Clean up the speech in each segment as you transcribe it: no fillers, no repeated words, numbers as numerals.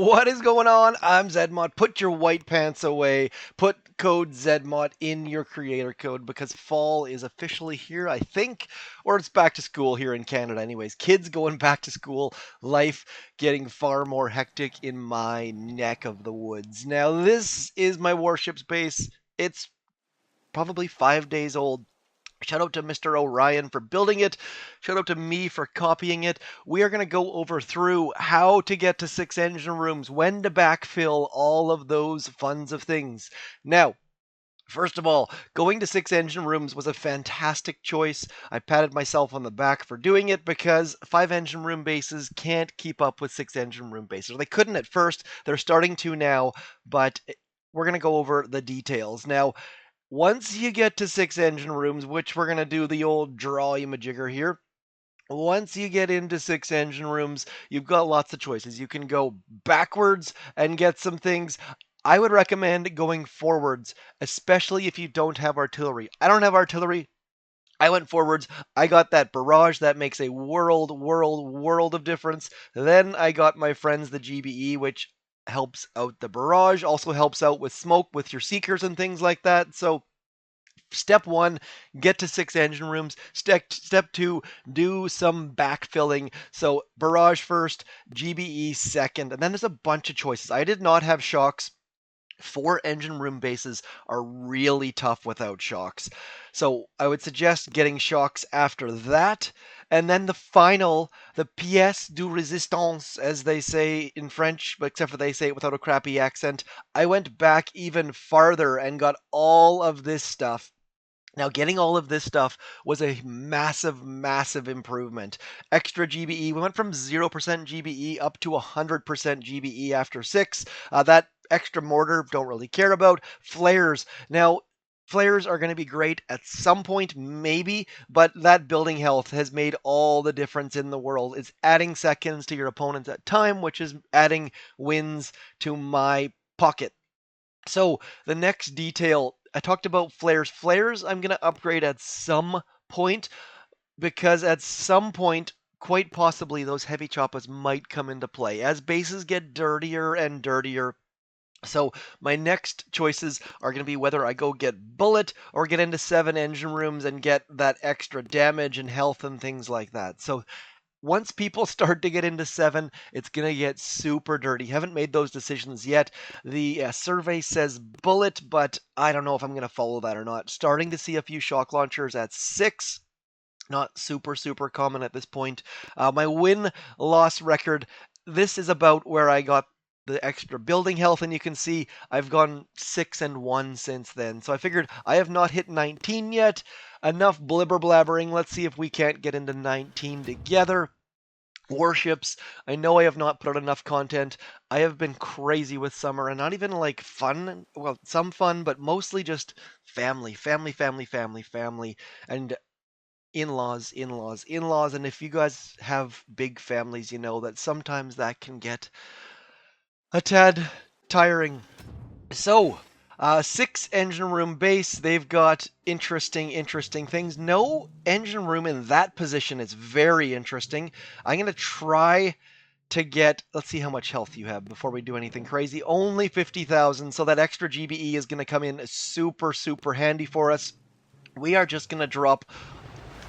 What is going on? I'm ZMOT. Put your white pants away. Put code ZMOT in your creator code because fall is officially here, I think, or it's back to school here in Canada. Anyways, kids going back to school, life getting far more hectic in my neck of the woods. Now, this is my warships base. It's probably 5 days old. Shout out to Mr. Orion for building it. Shout out to me for copying it. We are going to go over through how to get to 6 engine rooms, when to backfill, all of those funs of things. Now, first of all, going to 6 engine rooms was a fantastic choice. I patted myself on the back for doing it because 5 engine room bases can't keep up with 6 engine room bases. They couldn't at first. They're starting to now, but we're going to go over the details. Now, once you get to 6 engine rooms, which we're going to do the old draw-y-majigger here, once you get into 6 engine rooms, you've got lots of choices. You can go backwards and get some things. I would recommend going forwards, especially if you don't have artillery. I don't have artillery. I went forwards. I got that barrage. That makes a world of difference. Then I got my friends, the GBE, which helps out the barrage, also helps out with smoke with your seekers and things like that. So step one, get to 6 engine rooms. Step two, do some backfilling. So barrage first, GBE second, and then there's a bunch of choices. I did not have shocks. 4 engine room bases are really tough without shocks. So I would suggest getting shocks after that. And then the final, the pièce de résistance, as they say in French, but except for they say it without a crappy accent. I went back even farther and got all of this stuff. Now, getting all of this stuff was a massive improvement. Extra GBE, we went from 0% GBE up to 100% GBE after 6. That extra mortar, don't really care about. Flares. Now, flares are going to be great at some point, maybe, but that building health has made all the difference in the world. It's adding seconds to your opponents at time, which is adding wins to my pocket. So the next detail, I talked about flares. Flares I'm going to upgrade at some point because at some point, quite possibly, those heavy choppers might come into play as bases get dirtier and dirtier. So my next choices are going to be whether I go get bullet or get into 7 engine rooms and get that extra damage and health and things like that. So once people start to get into 7, it's going to get super dirty. Haven't made those decisions yet. The survey says bullet, but I don't know if I'm going to follow that or not. Starting to see a few shock launchers at 6. Not super common at this point. My win-loss record, this is about where I got the extra building health, and you can see I've gone 6-1 since then. So I figured I have not hit 19 yet. Enough blibber blabbering. Let's see if we can't get into 19 together. Warships. I know I have not put out enough content. I have been crazy with summer, and not even like fun. Well, some fun, but mostly just family, and in-laws. And if you guys have big families, you know that sometimes that can get a tad tiring. So, 6 engine room base. They've got interesting things. No engine room in that position is very interesting. I'm going to try to get, let's see how much health you have before we do anything crazy. Only 50,000, so that extra GBE is going to come in super handy for us. We are just going to drop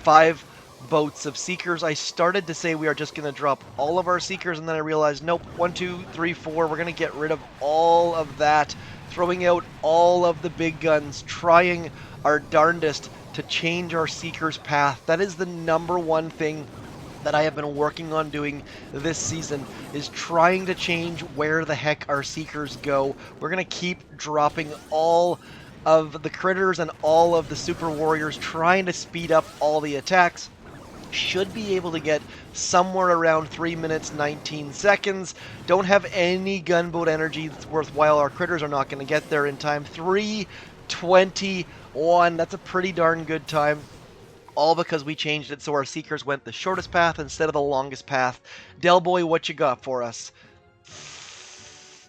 5 boats of seekers. I started to say we are just going to drop all of our seekers, and then I realized, nope, 1, 2, 3, 4. We're going to get rid of all of that, throwing out all of the big guns, trying our darndest to change our seekers' path. That is the #1 thing that I have been working on doing this season, is trying to change where the heck our seekers go. We're going to keep dropping all of the critters and all of the super warriors, trying to speed up all the attacks. Should be able to get somewhere around 3 minutes 19 seconds. Don't have any gunboat energy that's worthwhile. Our critters are not going to get there in time. 3:21. That's a pretty darn good time. All because we changed it so our seekers went the shortest path instead of the longest path. Delboy, what you got for us?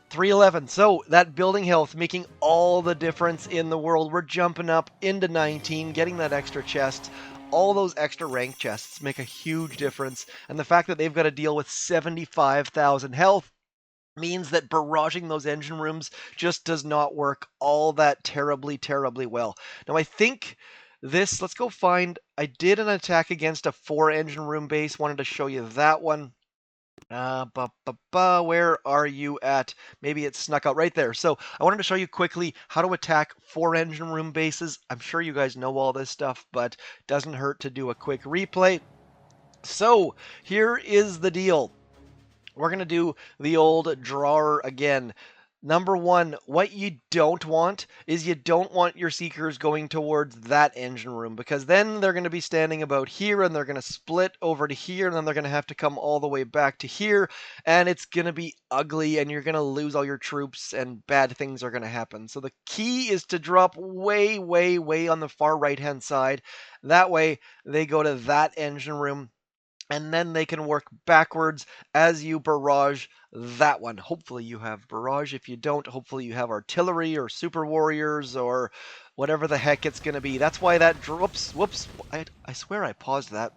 3:11. So that building health making all the difference in the world. We're jumping up into 19, getting that extra chest. All those extra rank chests make a huge difference. And the fact that they've got to deal with 75,000 health, means that barraging those engine rooms just does not work all that terribly, terribly well. Now, I think this, let's go find, I did an attack against a 4 engine room base, wanted to show you that one. Where are you at? Maybe it snuck out right there. So I wanted to show you quickly how to attack 4 engine room bases. I'm sure you guys know all this stuff, but doesn't hurt to do a quick replay. So here is the deal. We're going to do the old drawer again. Number one, what you don't want is you don't want your seekers going towards that engine room, because then they're going to be standing about here and they're going to split over to here and then they're going to have to come all the way back to here, and it's going to be ugly and you're going to lose all your troops and bad things are going to happen. So the key is to drop way, way, way on the far right hand side. That way they go to that engine room, and then they can work backwards as you barrage that one. Hopefully you have barrage. If you don't, hopefully you have artillery or super warriors or whatever the heck it's going to be. That's why that whoops, I swear I paused that.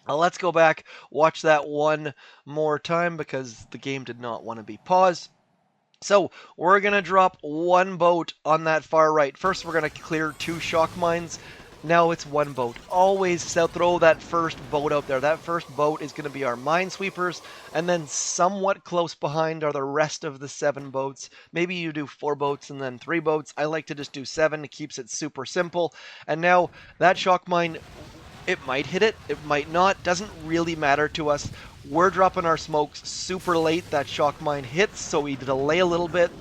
Let's go back, watch that one more time because the game did not want to be paused. So we're going to drop one boat on that far right. First, we're going to clear 2 shock mines. Now it's one boat. Always throw that first boat out there. That first boat is going to be our minesweepers, and then somewhat close behind are the rest of the 7 boats. Maybe you do 4 boats and then 3 boats. I like to just do 7. It keeps it super simple. And now that shock mine, it might hit it, it might not. Doesn't really matter to us. We're dropping our smokes super late. That shock mine hits, so we delay a little bit.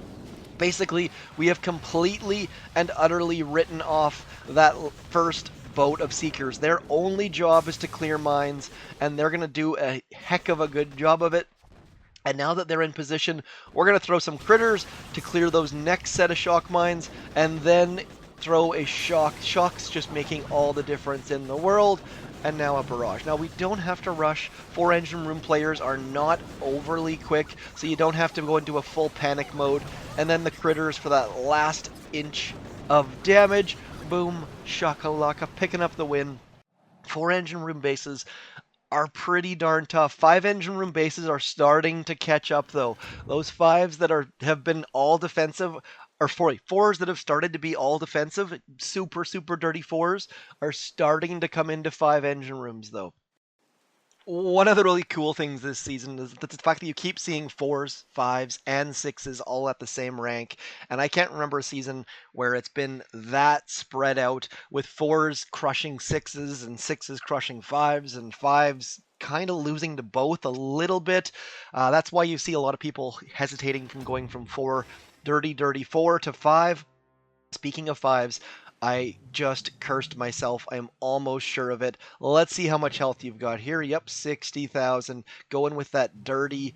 Basically, we have completely and utterly written off that first boat of seekers. Their only job is to clear mines, and they're going to do a heck of a good job of it. And now that they're in position, we're going to throw some critters to clear those next set of shock mines, and then throw a shock. Shock's just making all the difference in the world. And now a barrage. Now we don't have to rush. 4 engine room players are not overly quick, so you don't have to go into a full panic mode. And then the critters for that last inch of damage. Boom, shakalaka, picking up the win. 4 engine room bases are pretty darn tough. 5 engine room bases are starting to catch up though. Those 5s that have been all defensive, or 4s that have started to be all defensive, super dirty 4s, are starting to come into 5 engine rooms though. One of the really cool things this season is the fact that you keep seeing 4s, 5s, and 6s all at the same rank. And I can't remember a season where it's been that spread out, with 4s crushing 6s and 6s crushing 5s and 5s kind of losing to both a little bit. That's why you see a lot of people hesitating from going from 4 dirty 4 to 5. Speaking of 5s, I just cursed myself. I am almost sure of it. Let's see how much health you've got here. Yep, 60,000. Going with that dirty.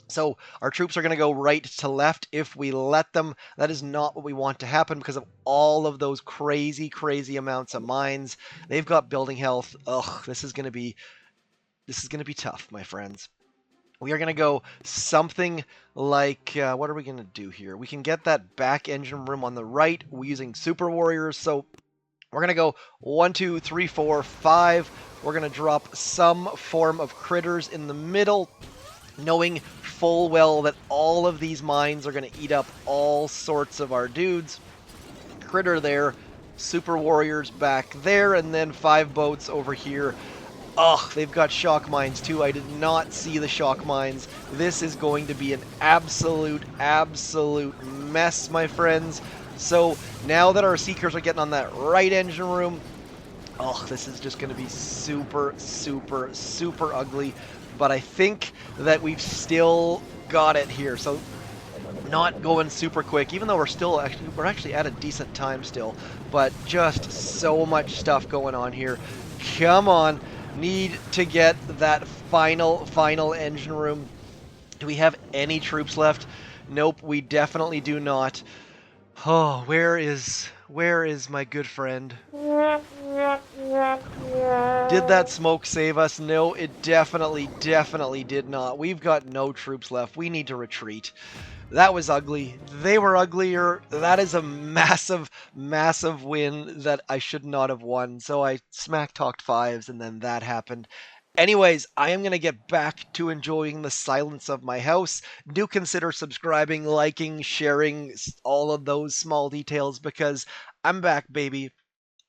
So our troops are going to go right to left if we let them. That is not what we want to happen because of all of those crazy amounts of mines. They've got building health. Ugh, this is going to be tough, my friends. We are going to go something like, what are we going to do here? We can get that back engine room on the right using super warriors. So we're going to go 1, 2, 3, 4, 5. We're going to drop some form of critters in the middle, knowing full well that all of these mines are going to eat up all sorts of our dudes. Critter there, super warriors back there, and then 5 boats over here. Ugh, they've got shock mines too. I did not see the shock mines. This is going to be an absolute mess, my friends. So now that our seekers are getting on that right engine room, oh, this is just going to be super ugly. But I think that we've still got it here. So not going super quick, even though we're actually at a decent time still. But just so much stuff going on here. Come on. Need to get that final engine room. Do we have any troops left? Nope, we definitely do not. Oh, where is my good friend? Did that smoke save us? No, it definitely did not. We've got no troops left. We need to retreat. That was ugly. They were uglier. That is a massive win that I should not have won. So I smack talked 5s and then that happened. Anyways, I am going to get back to enjoying the silence of my house. Do consider subscribing, liking, sharing, all of those small details because I'm back, baby.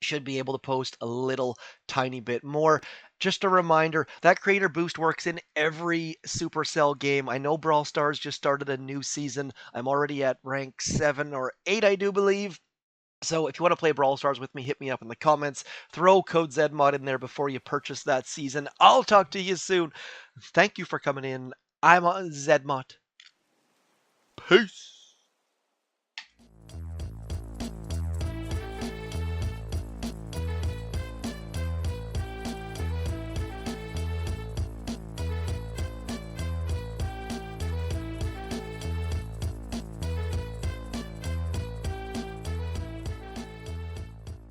Should be able to post a little tiny bit more. Just a reminder that creator boost works in every Supercell game. I know Brawl Stars just started a new season. I'm already at rank 7 or 8, I do believe. So if you want to play Brawl Stars with me, hit me up in the comments. Throw code ZMOT in there before you purchase that season. I'll talk to you soon. Thank you for coming in. I'm on ZMOT. Peace.